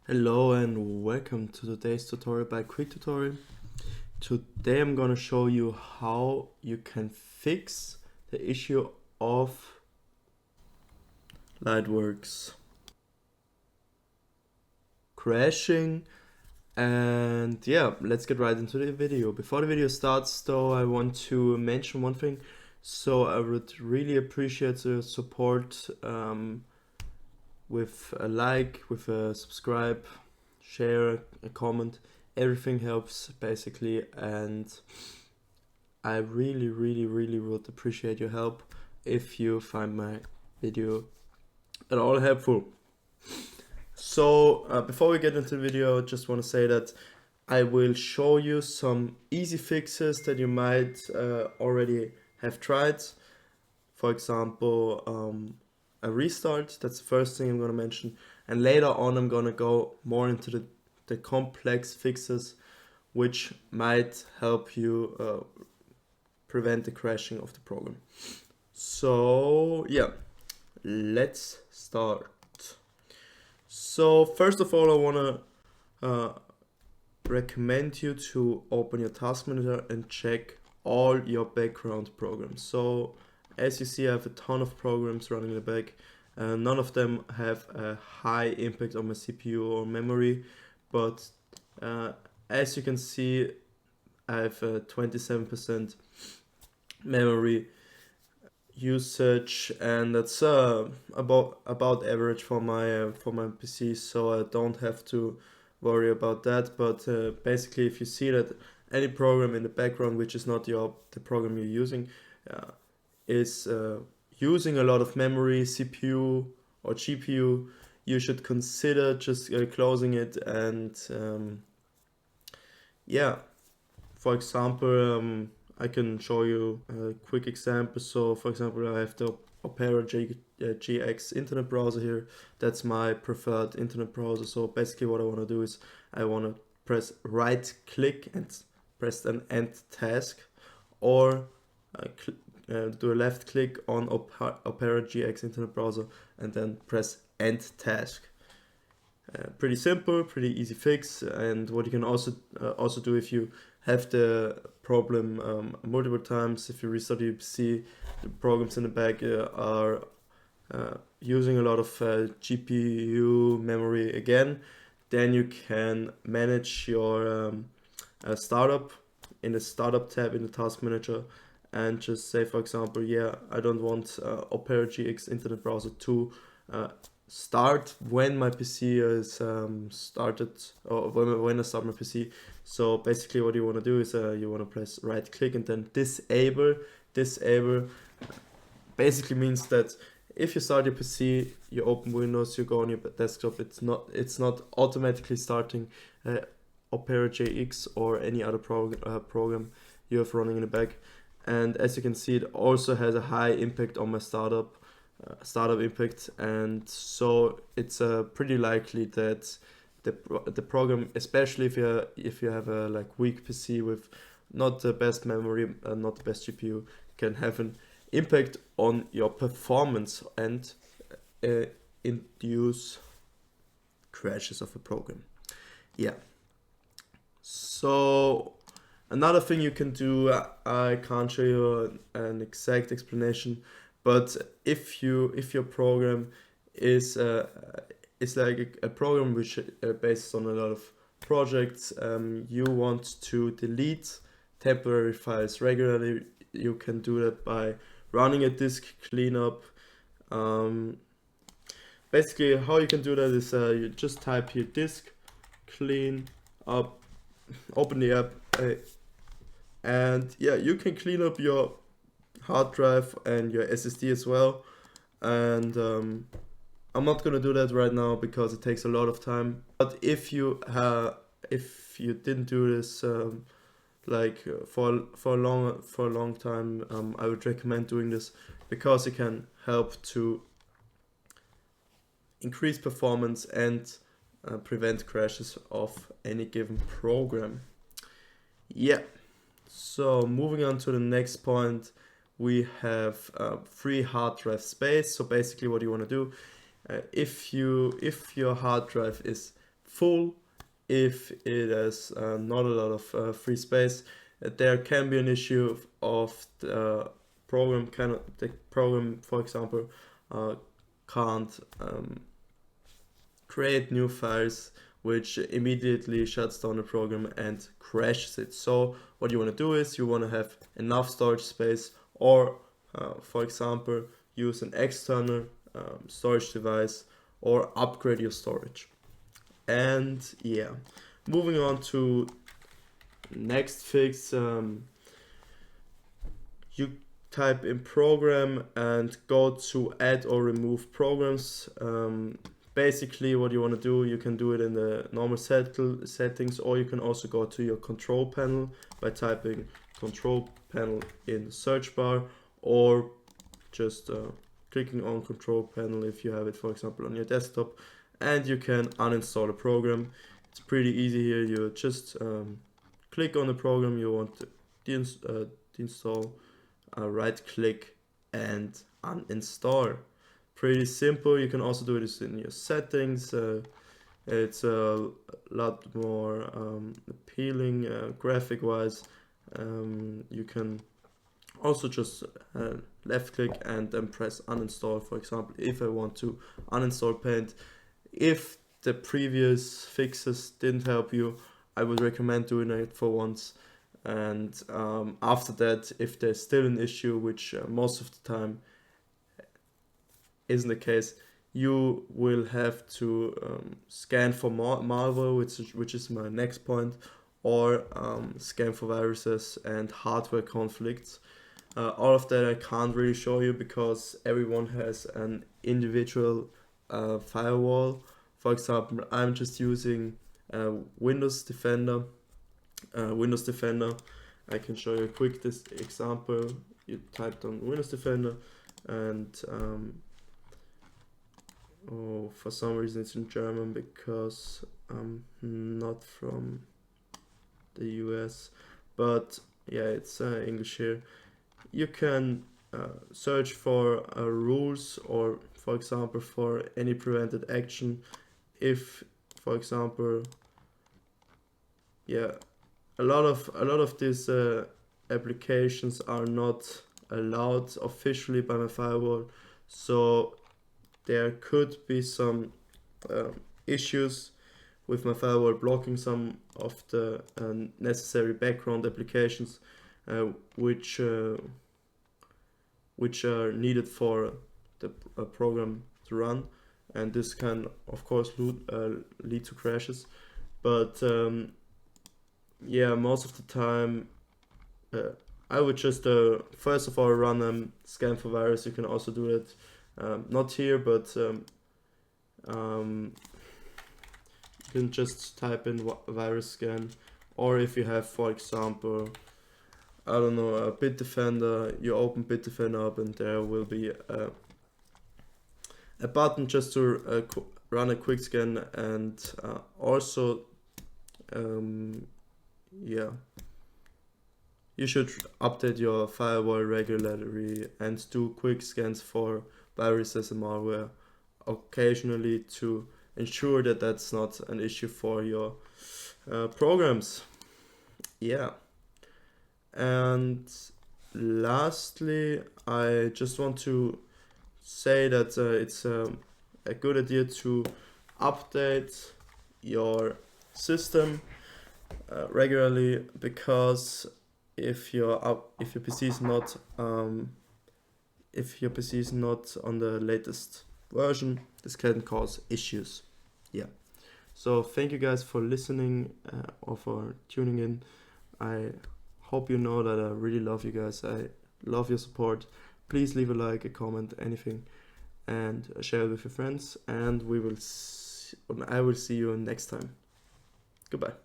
Hello and welcome to today's tutorial by Quick Tutorial. Today I'm gonna show you how you can fix the issue of Lightworks crashing. And yeah, let's get right into the video. Before the video starts though, I want to mention one thing. So I would really appreciate the support with a like, with a subscribe, share, a comment. Everything helps basically, and I really would appreciate your help if you find my video at all helpful. So before we get into the video, I just want to say that I will show you some easy fixes that you might already have tried. For example, a restart. That's the first thing I'm going to mention, and later on I'm going to go more into the complex fixes which might help you prevent the crashing of the program. So yeah, let's start. So first of all, I want to recommend you to open your task manager and check all your background programs. So as you see, I have a ton of programs running in the back. None of them have a high impact on my CPU or memory, but as you can see, I have a 27% memory usage, and that's about average for my PC, so I don't have to worry about that. But basically, if you see that any program in the background which is not the program you're using is using a lot of memory, CPU or GPU, you should consider just closing it. And yeah, for example, I can show you a quick example. So for example, I have the Opera GX internet browser here. That's my preferred internet browser. So basically what I want to do is I want to press right click and press an end task, or do a left click on Opera GX internet browser and then press end task. Pretty simple, pretty easy fix. And what you can also do if you have the problem multiple times, if you restart your PC, the programs in the back are using a lot of GPU memory again, then you can manage your startup in the startup tab in the task manager, and just say, for example, yeah, I don't want Opera GX internet browser to start when my PC is started, or when I start my PC. So basically what you want to do is you want to press right click and then disable. Basically means that if you start your PC, you open Windows, you go on your desktop, it's not automatically starting Opera GX or any other program you have running in the back. And as you can see, it also has a high impact on my startup impact, and so it's pretty likely that the program, especially if you have a weak PC with not the best memory, not the best GPU, can have an impact on your performance and induce crashes of a program. Yeah. So another thing you can do, I can't show you an exact explanation, but if your program is like a program which based on a lot of projects, you want to delete temporary files regularly, you can do that by running a disk cleanup. Basically, how you can do that is you just type here disk clean up, open the app, and yeah, you can clean up your hard drive and your SSD as well. And I'm not gonna do that right now because it takes a lot of time. But if you didn't do this for a long time, I would recommend doing this because it can help to increase performance and prevent crashes of any given program. Yeah. So moving on to the next point, we have free hard drive space. So basically what you want to do, if your hard drive is full, if it has not a lot of free space. There can be an issue of the program for example, can't create new files, which immediately shuts down the program and crashes it. So what you want to do is you want to have enough storage space, or for example, use an external storage device, or upgrade your storage. And yeah, moving on to next fix, you type in program and go to add or remove programs. Basically what you want to do, you can do it in the normal settings, or you can also go to your control panel by typing control panel in the search bar, or just clicking on control panel if you have it, for example, on your desktop, and you can uninstall a program. It's pretty easy here. You just click on the program you want to deinstall, right click and uninstall. Pretty simple. You can also do this in your settings. It's a lot more appealing graphic wise. You can also just left click and then press uninstall. For example, if I want to uninstall Paint, if the previous fixes didn't help you, I would recommend doing it for once. And after that, if there's still an issue, which most of the time isn't the case, you will have to scan for malware, which is my next point, or scan for viruses and hardware conflicts. All of that I can't really show you because everyone has an individual firewall. For example, I'm just using Windows Defender. I can show you a quick example. You typed on Windows Defender, and for some reason it's in German because I'm not from the US, but yeah, it's English here. You can search for rules, or for example for any prevented action. If, for example, yeah, a lot of these applications are not allowed officially by my firewall, so there could be some issues with my firewall blocking some of the necessary background applications which are needed for the program to run, and this can of course lead to crashes. But yeah, most of the time I would just first of all run scan for virus. You can also do it not here, but you can just type in virus scan, or if you have, for example, I don't know, a Bitdefender, you open Bitdefender up and there will be a button just to run a quick scan. And also yeah, you should update your firewall regularly and do quick scans for viruses and malware occasionally to ensure that that's not an issue for your programs. Yeah. And lastly, I just want to say that it's a good idea to update your system regularly, because if your PC is not on the latest version, this can cause issues. Yeah. So thank you guys for listening or for tuning in. I hope you know that I really love you guys. I love your support. Please leave a like, a comment, anything, and share it with your friends. And I will see you next time. Goodbye.